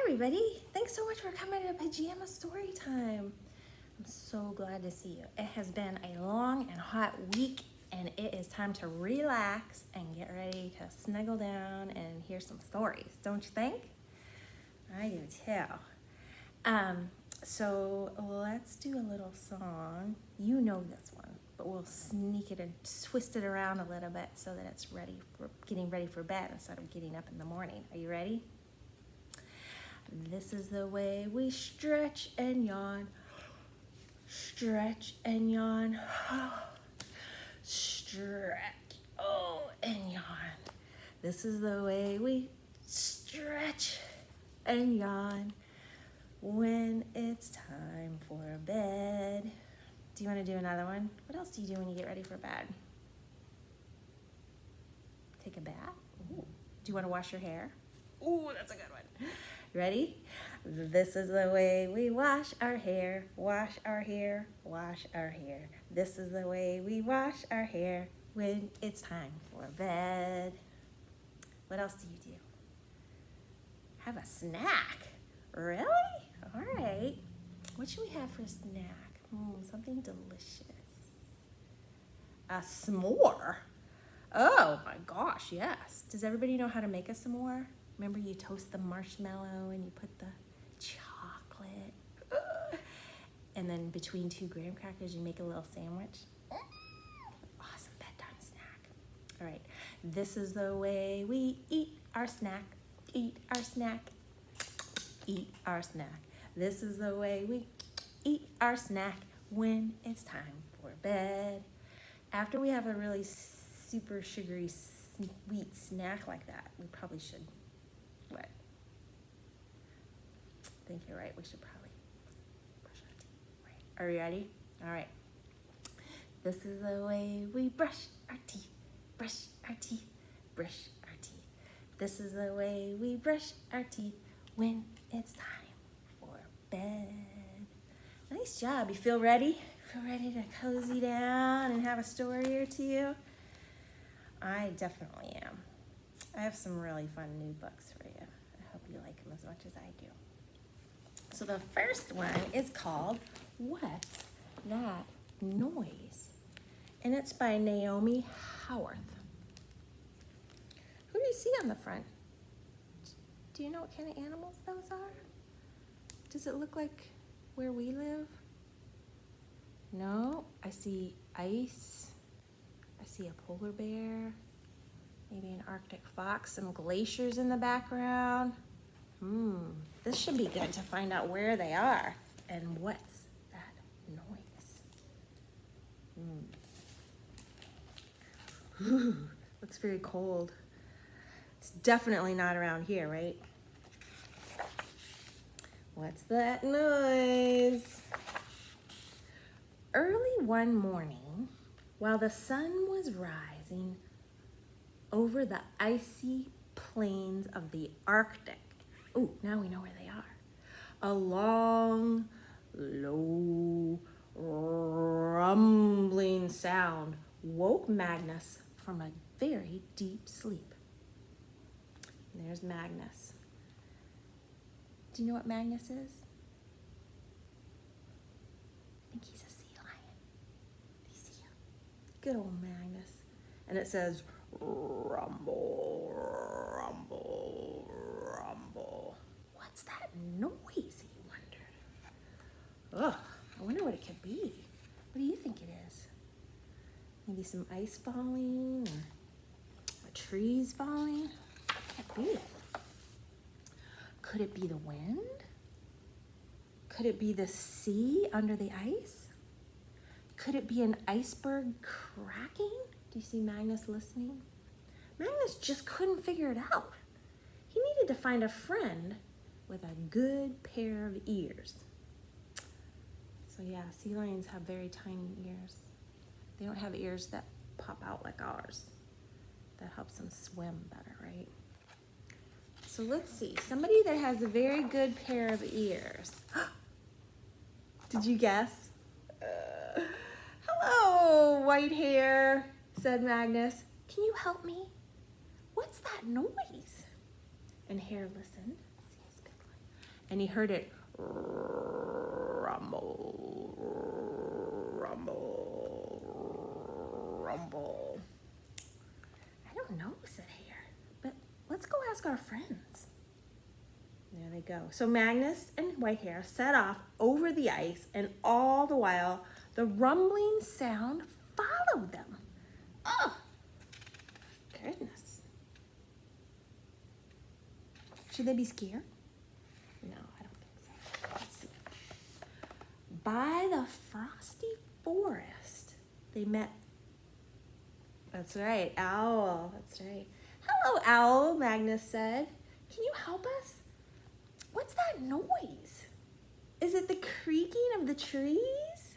everybody. Thanks so much for coming to Pajama Storytime. I'm so glad to see you. It has been a long and hot week, and it is time to relax and get ready to snuggle down and hear some stories, don't you think? I do too. So let's do a little song. You know this one, but we'll sneak it and twist it around a little bit so that it's getting ready for bed instead of getting up in the morning. Are you ready? This is the way we stretch and yawn. Stretch and yawn. Stretch, and yawn. This is the way we stretch and yawn when it's time for bed. Do you want to do another one? What else do you do when you get ready for bed? Take a bath? Ooh. Do you want to wash your hair? Ooh, that's a good one. Ready? This is the way we wash our hair, wash our hair, wash our hair. This is the way we wash our hair when it's time for bed. What else do you do? Have a snack. Really? All right. What should we have for a snack? Something delicious. A s'more. Oh my gosh, yes. Does everybody know how to make a s'more? Remember, you toast the marshmallow and you put the chocolate. And then between two graham crackers, you make a little sandwich. Awesome bedtime snack. All right. This is the way we eat our snack. Eat our snack. Eat our snack. This is the way we eat our snack when it's time for bed. After we have a really super sugary, sweet snack like that, we probably should, what? I think you're right. We should probably brush our teeth. Right. Are you ready? All right. This is the way we brush our teeth. Brush our teeth. Brush our teeth. This is the way we brush our teeth when it's time for bed. Nice job. You feel ready? Feel ready to cozy down and have a story or two? I definitely am. I have some really fun new books for you. I hope you like them as much as I do. So the first one is called What's That Noise? And it's by Naomi Howarth. Who do you see on the front? Do you know what kind of animals those are? Does it look like where we live? No, I see ice. I see a polar bear, maybe an Arctic fox, some glaciers in the background. This should be good to find out where they are and what's that noise. Looks very cold. It's definitely not around here, right? What's that noise? Early one morning, while the sun was rising over the icy plains of the Arctic, now we know where they are, a long, low, rumbling sound woke Magnus from a very deep sleep. And there's Magnus. Do you know what Magnus is? I think he's a sea lion. Do you see him? Good old Magnus. And it says, rumble, rumble, rumble. What's that noise, he wondered. I wonder what it could be. What do you think it is? Maybe some ice falling or trees falling? What could it be? Could it be the wind? Could it be the sea under the ice? Could it be an iceberg cracking? Do you see Magnus listening? Magnus just couldn't figure it out. He needed to find a friend with a good pair of ears. So yeah, sea lions have very tiny ears. They don't have ears that pop out like ours. That helps them swim better, right? So let's see, somebody that has a very good pair of ears. Did you guess? Hello, white hair, said Magnus. Can you help me? What's that noise? And Hare listened. See his big line. and he heard it rumble, rumble, rumble. I don't know, said Hare, but let's go ask our friends. There they go. So Magnus and Whitehair set off over the ice, and all the while, the rumbling sound followed them. Oh, goodness. Should they be scared? No, I don't think so. Let's see. By the frosty forest, they met. That's right, Owl. That's right. Hello, Owl, Magnus said. Can you help us? What's that noise? Is it the creaking of the trees?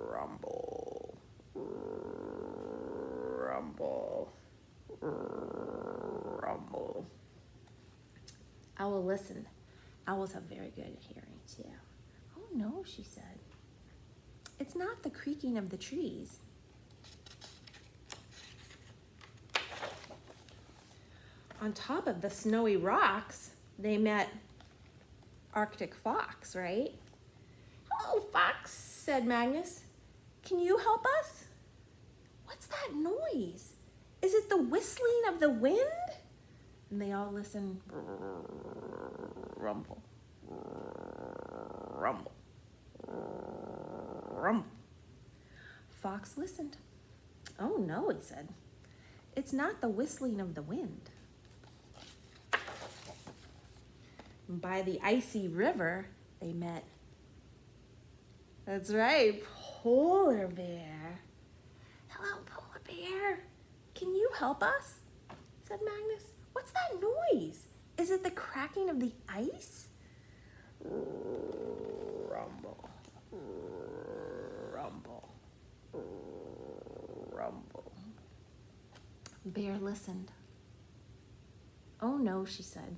Rumble, rumble, rumble. Owl listened. Owls have very good hearing, too. Oh, no, she said. It's not the creaking of the trees. On top of the snowy rocks, they met Arctic Fox, right? Hello, Fox, said Magnus. Can you help us? What's that noise? Is it the whistling of the wind? And they all listened. Rumble, rumble, rumble. Fox listened. Oh no, he said. It's not the whistling of the wind. By the icy river, they met. That's right, Polar Bear. Hello, Polar Bear. Can you help us? Said Magnus. What's that noise? Is it the cracking of the ice? Rumble, rumble, rumble. Bear listened. Oh no, she said.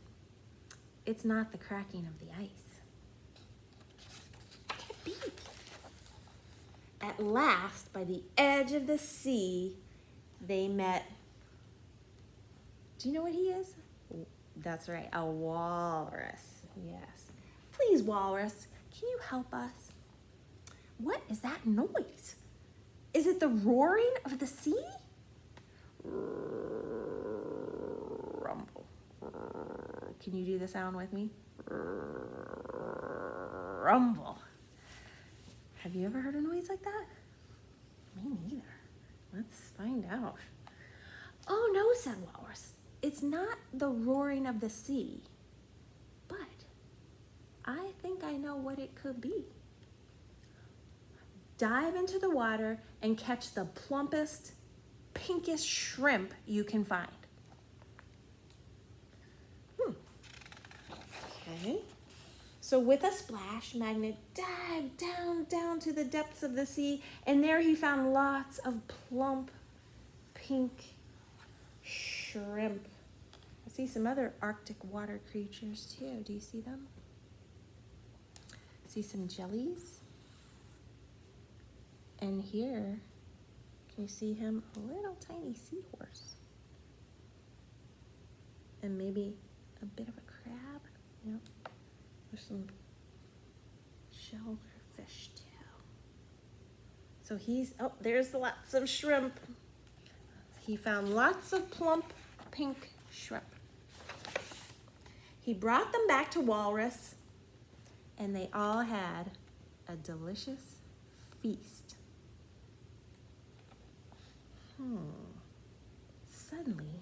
It's not the cracking of the ice. What could it be? At last, by the edge of the sea, they met. Do you know what he is? That's right, a walrus. Yes. Please, walrus, can you help us? What is that noise? Is it the roaring of the sea? Rumble. Can you do the sound with me? Rumble. Have you ever heard a noise like that? Me neither. Let's find out. Oh no, said Walrus. It's not the roaring of the sea, but I think I know what it could be. Dive into the water and catch the plumpest, pinkest shrimp you can find. Okay. So with a splash, Magnet dived down to the depths of the sea, and there he found lots of plump, pink shrimp. I see some other Arctic water creatures too. Do you see them? See some jellies? And here, can you see him? A little tiny seahorse. And maybe a bit of a crab. Yep. There's some shellfish too. So there's lots of shrimp. He found lots of plump pink shrimp. He brought them back to Walrus, and they all had a delicious feast. Suddenly,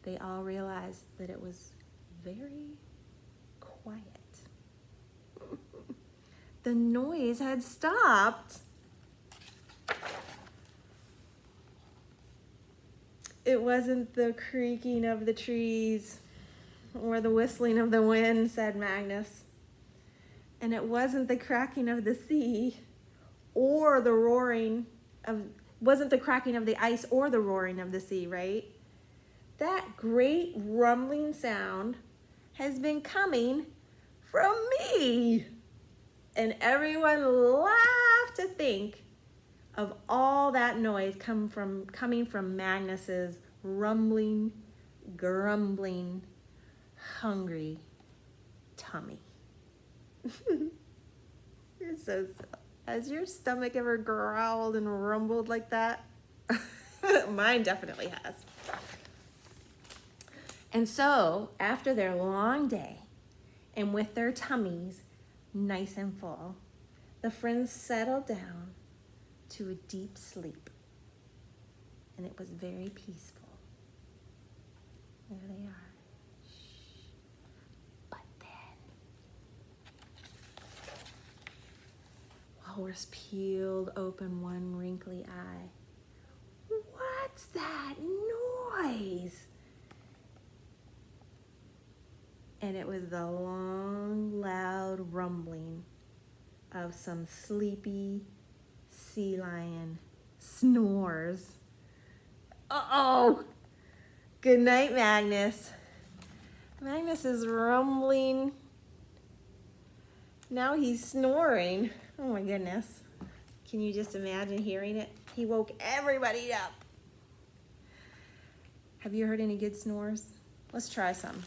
they all realized that it was very quiet. The noise had stopped. It wasn't the creaking of the trees or the whistling of the wind, said Magnus. And it wasn't the cracking of the sea or the roaring of, wasn't the cracking of the ice or the roaring of the sea, right? That great rumbling sound has been coming from me. And everyone laughed to think of all that noise coming from Magnus's rumbling, grumbling hungry tummy. You're so silly. Has your stomach ever growled and rumbled like that? Mine definitely has. And so, after their long day, and with their tummies nice and full, the friends settled down to a deep sleep. And it was very peaceful. There they are. Shh. But then, Walrus peeled open one wrinkly eye. What's that noise? And it was the long, loud rumbling of some sleepy sea lion snores. Uh-oh! Good night, Magnus. Magnus is rumbling. Now he's snoring. Oh my goodness. Can you just imagine hearing it? He woke everybody up. Have you heard any good snores? Let's try some.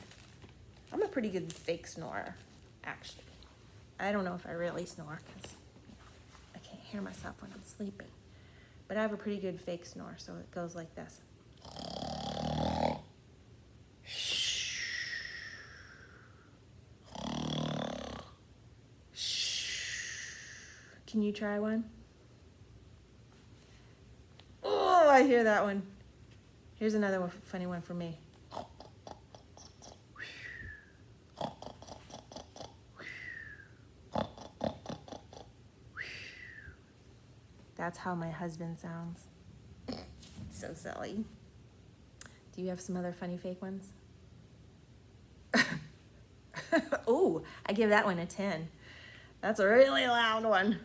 I'm a pretty good fake snorer, actually. I don't know if I really snore because I can't hear myself when I'm sleeping. But I have a pretty good fake snore, so it goes like this. Can you try one? Oh, I hear that one. Here's another one, funny one for me. That's how my husband sounds. So silly. Do you have some other funny fake ones? Oh, I give that one a 10. That's a really loud one.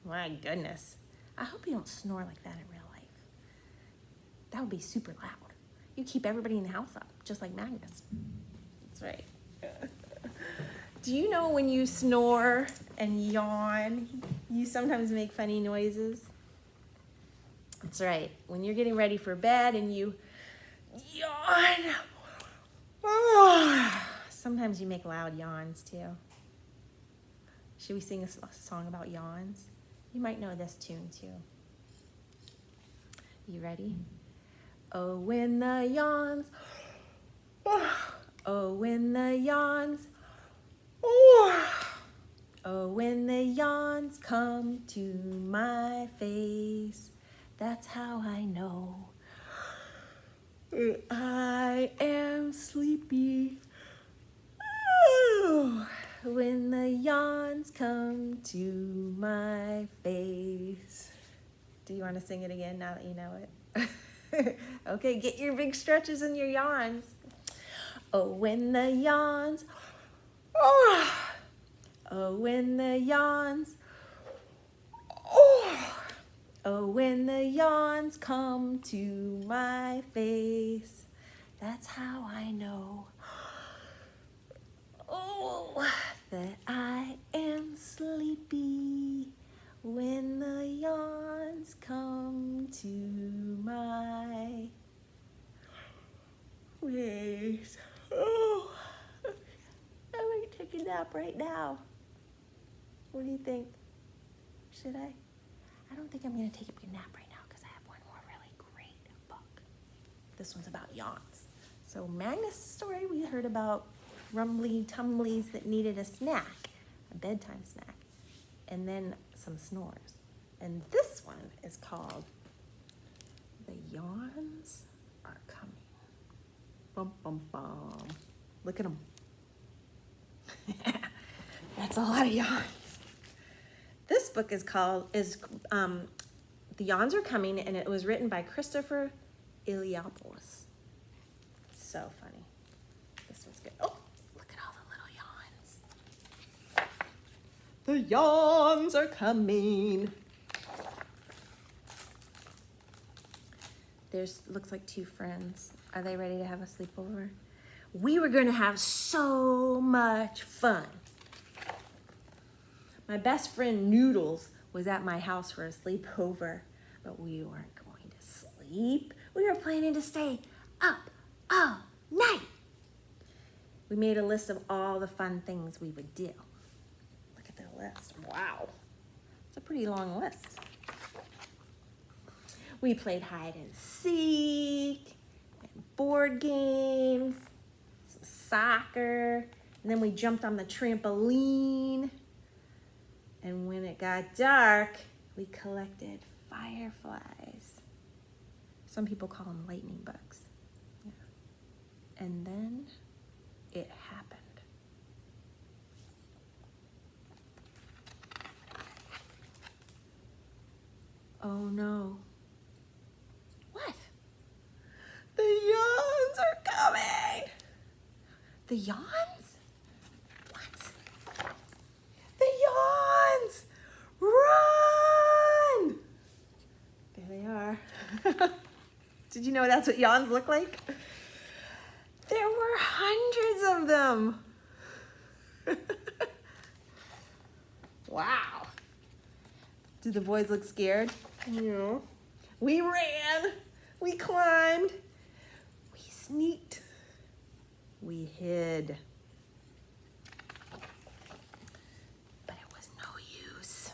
My goodness. I hope you don't snore like that in real life. That would be super loud. You keep everybody in the house up, just like Magnus. That's right. Do you know when you snore and yawn, you sometimes make funny noises? That's right. When you're getting ready for bed and you yawn, sometimes you make loud yawns too. Should we sing a song about yawns? You might know this tune too. You ready? Oh, when the yawns, oh, when the yawns, oh, when the yawns come to my face, that's how I know I am sleepy. Oh, when the yawns come to my face. Do you want to sing it again now that you know it? Okay, get your big stretches and your yawns. Oh, when the yawns, oh, when the yawns, oh, when the yawns come to my face, that's how I know, that I am sleepy. When the yawns come to my face. Oh, I'm going to take a nap right now. What do you think? Should I? I don't think I'm going to take a nap right now because I have one more really great book. This one's about yawns. So Magnus' story, we heard about rumbly tumblies that needed a snack, a bedtime snack, and then some snores. And this one is called The Yawns Are Coming. Bum, bum, bum. Look at them. That's a lot of yawns. This book is called, The Yawns Are Coming, and it was written by Christopher Iliopoulos. So funny. This one's good. Oh, look at all the little yawns. The yawns are coming. There's, looks like two friends. Are they ready to have a sleepover? We were going to have so much fun. My best friend Noodles was at my house for a sleepover, but we weren't going to sleep. We were planning to stay up all night. we made a list of all the fun things we would do. Look at the list. Wow. It's a pretty long list. We played hide and seek, and board games, some soccer, and then we jumped on the trampoline. And when it got dark, we collected fireflies. Some people call them lightning bugs. Yeah. And then it happened. Oh no. What? The yawns are coming. The yawns? What? The yawns! Run! There they are. Did you know that's what yawns look like? There were hundreds of them. Wow. Did the boys look scared? No. We ran. We climbed. We sneaked. We hid. But it was no use.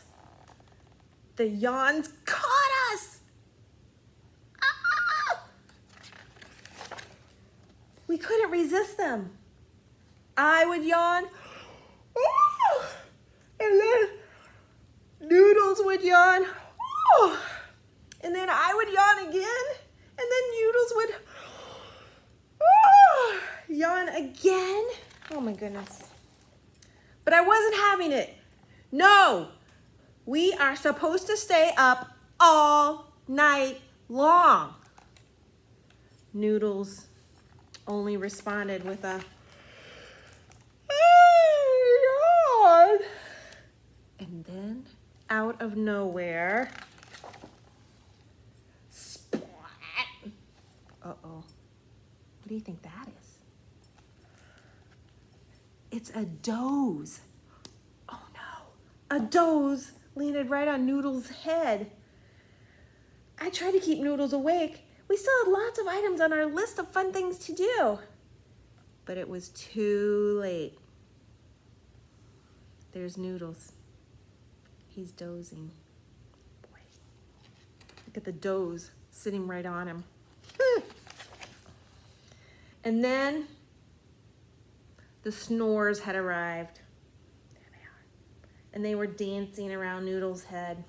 The yawns caught us. Ah! We couldn't resist them. I would yawn. Oh! And then Noodles would yawn. Oh! And then I would yawn again. And then Noodles would yawn again. Oh my goodness. But I wasn't having it. No, we are supposed to stay up all night long. Noodles only responded with a yawn. And then out of nowhere, splat. Uh-oh. What do you think that is? It's a doze. Oh no. A doze landed right on Noodles' head. I tried to keep Noodles awake. We still had lots of items on our list of fun things to do. But it was too late. There's Noodles. He's dozing. Boy, look at the doze sitting right on him. And then the Snores had arrived. There they are. And they were dancing around Noodles' head.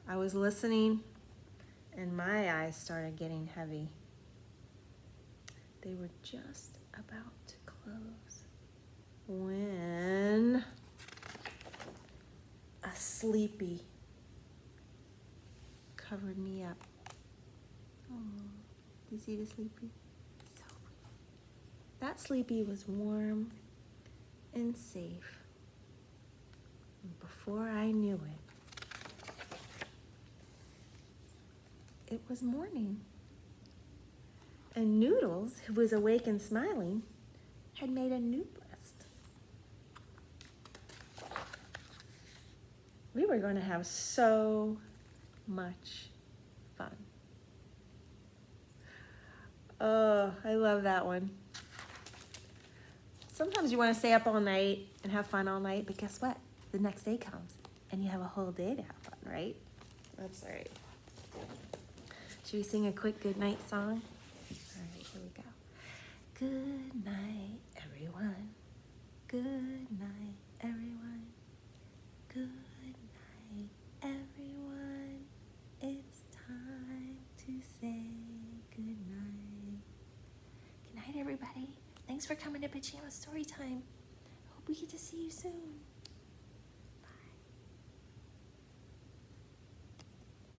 I was listening, and my eyes started getting heavy. They were just about to close when a sleepy covered me up. Oh, do you see the sleepy? So that sleepy was warm and safe. And before I knew it was morning. And Noodles, who was awake and smiling, had made a new list. We were going to have so much fun. Oh, I love that one. Sometimes you want to stay up all night and have fun all night, but guess what? The next day comes and you have a whole day to have fun, right? That's all right. Should we sing a quick good night song? All right, here we go. Good night, everyone. Good night, everyone. Good night, everyone. It's time to say good night. Good night, everybody. Thanks for coming to Pajama Storytime. Hope we get to see you soon.